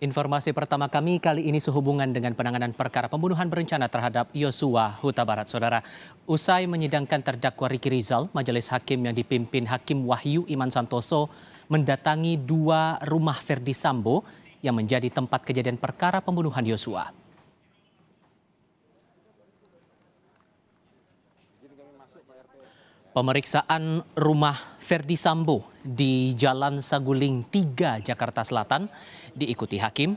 Informasi pertama kami kali ini sehubungan dengan penanganan perkara pembunuhan berencana terhadap Yosua Huta Barat. Saudara, usai menyidangkan terdakwa Riki Rizal, majelis hakim yang dipimpin Hakim Wahyu Iman Santoso mendatangi dua rumah Verdi Sambo yang menjadi tempat kejadian perkara pembunuhan Yosua. Pemeriksaan rumah Verdi Sambo di Jalan Saguling 3, Jakarta Selatan diikuti hakim,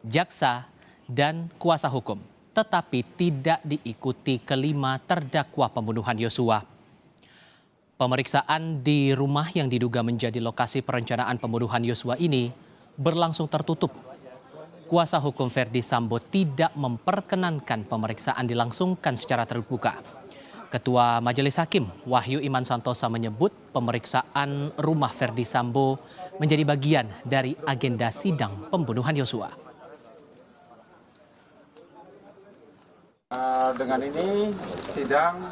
jaksa, dan kuasa hukum, tetapi tidak diikuti kelima terdakwa pembunuhan Yosua. Pemeriksaan di rumah yang diduga menjadi lokasi perencanaan pembunuhan Yosua ini berlangsung tertutup. Kuasa hukum Verdi Sambo tidak memperkenankan pemeriksaan dilangsungkan secara terbuka. Ketua Majelis Hakim Wahyu Iman Santosa menyebut pemeriksaan rumah Verdi Sambo menjadi bagian dari agenda sidang pembunuhan Yosua. Dengan ini sidang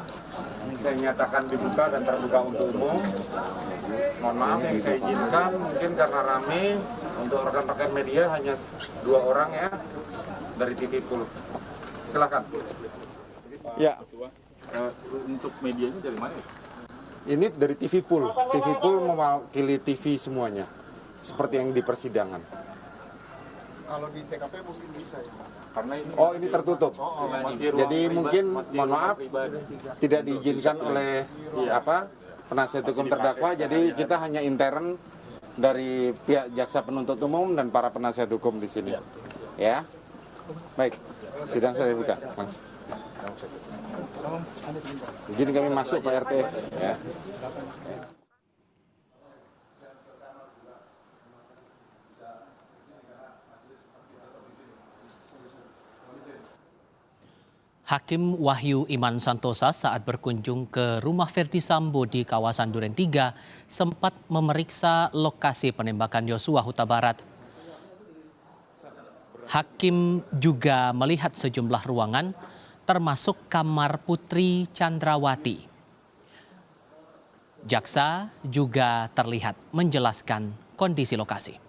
saya nyatakan dibuka dan terbuka untuk umum. Mohon maaf yang saya izinkan mungkin karena rame, untuk rekan-rekan media hanya 2 orang ya dari TV Pool. Silakan. Ya. Untuk medianya dari mana? Ini dari TV Pool. TV Pool mewakili TV semuanya, seperti yang di persidangan. Kalau di TKP mungkin bisa ya. Karena ini tertutup. Jadi mungkin mohon maaf tidak diizinkan oleh penasihat hukum terdakwa. Jadi kita hanya intern dari pihak jaksa penuntut umum dan para penasihat hukum di sini. Ya, baik. Sidang saya buka. Izin kami masuk Pak RT. Ya. Hakim Wahyu Iman Santosa saat berkunjung ke rumah Verdi Sambo di kawasan Duren 3 sempat memeriksa lokasi penembakan Yosua Huta Barat. Hakim juga melihat sejumlah ruangan termasuk kamar Putri Chandrawati. Jaksa juga terlihat menjelaskan kondisi lokasi.